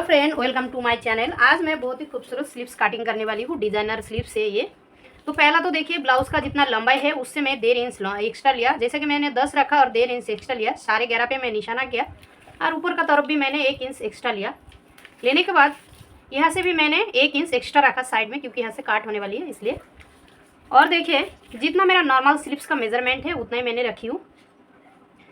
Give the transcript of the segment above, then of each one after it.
Friend, welcome to my channel. आज मैं बहुत ही खूबसूरत स्लीव्स कटिंग करने वाली हूँ। डिजाइनर स्लीव्स है ये। तो पहला तो देखिए, ब्लाउज का जितना लंबाई है उससे मैं 1.5 इंच एक्स्ट्रा लिया। जैसे कि मैंने 10 रखा और 1.5 इंच एक्स्ट्रा लिया। 11.5 पे मैं निशाना किया और ऊपर का तरफ भी मैंने 1 इंच एक्स्ट्रा लिया। लेने के बाद यहाँ से भी मैंने 1 इंच एक्स्ट्रा रखा साइड में, क्योंकि यहाँ से काट होने वाली है इसलिए। और देखिए, जितना मेरा नॉर्मल स्लीव्स का मेजरमेंट है उतना ही मैंने रखी हूँ।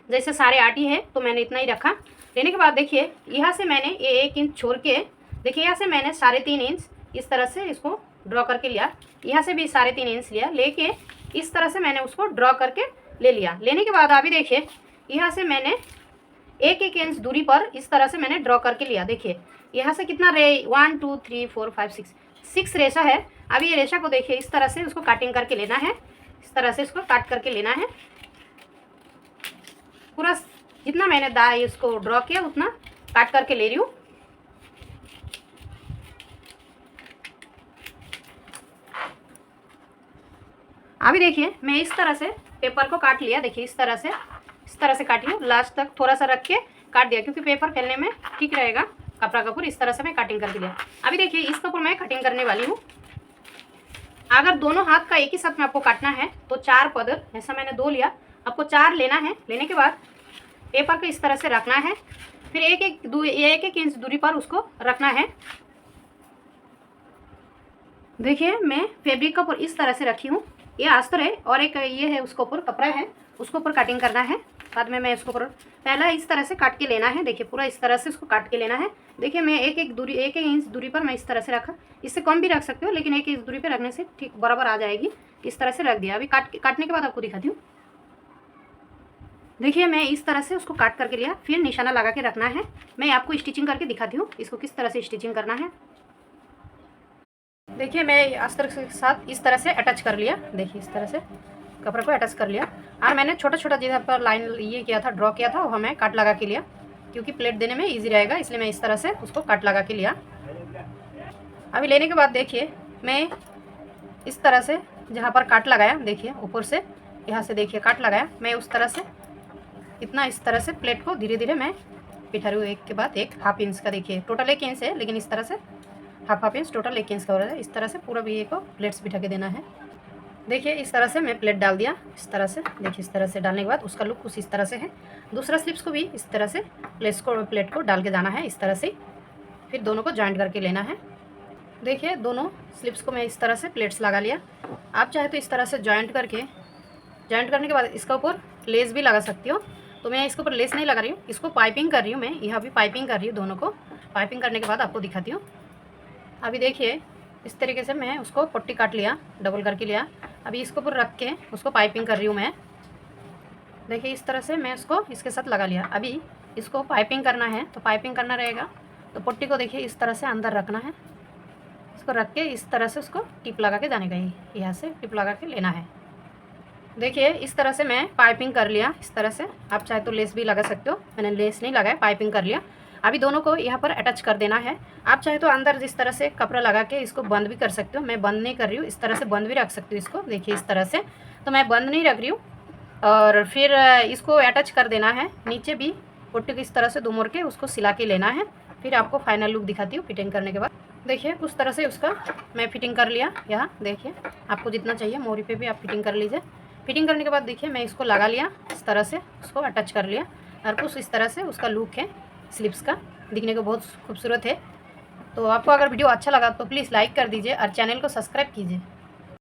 जैसे सारे आटी है तो मैंने इतना ही रखा। लेने के बाद देखिए, यहाँ से मैंने ये 1 इंच छोड़ के, देखिए यहाँ से मैंने 3.5 इंच इस तरह से इसको ड्रॉ करके लिया। यहाँ से भी 3.5 इंच लिया, लेके इस तरह से मैंने उसको ड्रॉ करके ले लिया। लेने के बाद अभी देखिए, यहाँ से मैंने 1 इंच दूरी पर इस तरह से मैंने ड्रॉ करके लिया। देखिए यहाँ से कितना 1 2 3 4 5 6 रेशा है। अभी ये रेशा को देखिए, इस तरह से उसको काटिंग करके लेना है। इस तरह से इसको काट करके लेना है। पूरा जितना मैंने इसको ड्रॉ किया उतना काट करके ले रही हूँ। अभी देखिए, मैं इस तरह से पेपर को काट लिया। देखिए इस तरह से काटी हूँ। लास्ट तक थोड़ा सा रख के काट दिया, क्योंकि पेपर फैलने में ठीक रहेगा। कपड़ा कपूर इस तरह से मैं कटिंग करके लिया। अभी देखिए, इस कपूर मैं कटिंग करने वाली हूँ। अगर दोनों हाथ का एक ही साथ में आपको काटना है तो 4 पदर, ऐसा मैंने 2 लिया, आपको 4 लेना है। लेने के बाद पेपर को इस तरह से रखना है, फिर एक एक इंच दूरी पर उसको रखना है। देखिए, मैं फैब्रिक का ऊपर इस तरह से रखी हूँ। ये अस्तर है और एक ये है, उसके ऊपर कपड़ा है, उसके ऊपर कटिंग करना है। बाद में मैं इसको ऊपर पहला इस तरह से काट के लेना है। देखिए पूरा इस तरह से इसको काट के लेना है। देखिए मैं एक इंच दूरी पर मैं इस तरह से रखा। इससे कम भी रख सकते हो, लेकिन 1 इंच दूरी पर रखने से ठीक बराबर आ जाएगी। इस तरह से रख दिया। अभी काटने के बाद आपको दिखाती हूँ। देखिए मैं इस तरह से उसको काट करके लिया, फिर निशाना लगा के रखना है। मैं आपको स्टिचिंग करके दिखाती हूँ इसको किस तरह से स्टिचिंग करना है। देखिए मैं अस्तर के साथ इस तरह से अटैच कर लिया। देखिए इस तरह से कपड़े को अटैच कर लिया, और मैंने छोटा छोटा जिधर पर लाइन ये किया था, ड्रॉ किया था, वो मैं काट लगा के लिया, क्योंकि प्लेट देने में ईजी रहेगा, इसलिए मैं इस तरह से उसको काट लगा के लिया। अभी लेने के बाद देखिए, मैं इस तरह से जहाँ पर काट लगाया, देखिए ऊपर से यहाँ से देखिए काट लगाया, मैं उस तरह से इतना इस तरह से प्लेट को धीरे धीरे मैं बिठा रही हूँ, एक के बाद एक। हाफ इंच का देखिए, टोटल 1 इंच है, लेकिन इस तरह से हाफ इंच टोटल 1 इंच का हो रहा है। इस तरह से पूरा भी ये को प्लेट्स बिठा के देना है। देखिए इस तरह से मैं प्लेट डाल दिया। इस तरह से देखिए, इस तरह से डालने के बाद उसका लुक कुछ इस तरह से है। दूसरा स्लिप्स को भी इस तरह से प्लेट को डाल के जाना है इस तरह से। फिर दोनों को जॉइंट करके लेना है। देखिए दोनों स्लिप्स को मैं इस तरह से प्लेट्स लगा लिया। आप चाहे तो इस तरह से जॉइंट करने के बाद इसका ऊपर लेस भी लगा सकती हो। तो मैं इसके ऊपर लेस नहीं लगा रही हूँ, इसको पाइपिंग कर रही हूँ। मैं यहाँ भी पाइपिंग कर रही हूँ, दोनों को पाइपिंग करने के बाद आपको दिखाती हूँ। अभी देखिए इस तरीके से मैं उसको पट्टी काट लिया, डबल करके लिया। अभी इसके ऊपर रख के उसको पाइपिंग कर रही हूँ मैं। देखिए इस तरह से मैं उसको इसके साथ लगा लिया। अभी इसको पाइपिंग करना है, तो पाइपिंग करना रहेगा तो पट्टी को देखिए इस तरह से अंदर रखना है। इसको रख के इस तरह से उसको टिप लगा के जाने का, यहाँ से टिप लगा के लेना है। देखिए इस तरह से मैं पाइपिंग कर लिया। इस तरह से आप चाहे तो लेस भी लगा सकते हो, मैंने लेस नहीं लगाया, पाइपिंग कर लिया। अभी दोनों को यहाँ पर अटैच कर देना है। आप चाहे तो अंदर जिस तरह से कपड़ा लगा के इसको बंद भी कर सकते हो। मैं बंद नहीं कर रही हूँ, इस तरह से बंद भी रख सकती हूँ इसको। देखिए इस तरह से, तो मैं बंद नहीं रख रही हूँ। और फिर इसको अटैच कर देना है। नीचे भी पट्टी को इस तरह से दो मोड़ के उसको सिला के लेना है। फिर आपको फाइनल लुक दिखाती हूँ फिटिंग करने के बाद। देखिए उस तरह से उसका मैं फिटिंग कर लिया। यहाँ देखिए, आपको जितना चाहिए मोरी पे भी आप फिटिंग कर लीजिए। फिटिंग करने के बाद देखिए मैं इसको लगा लिया, इस तरह से उसको अटैच कर लिया, और कुछ इस तरह से उसका लुक है स्लीव्स का, दिखने को बहुत खूबसूरत है। तो आपको अगर वीडियो अच्छा लगा तो प्लीज़ लाइक कर दीजिए और चैनल को सब्सक्राइब कीजिए।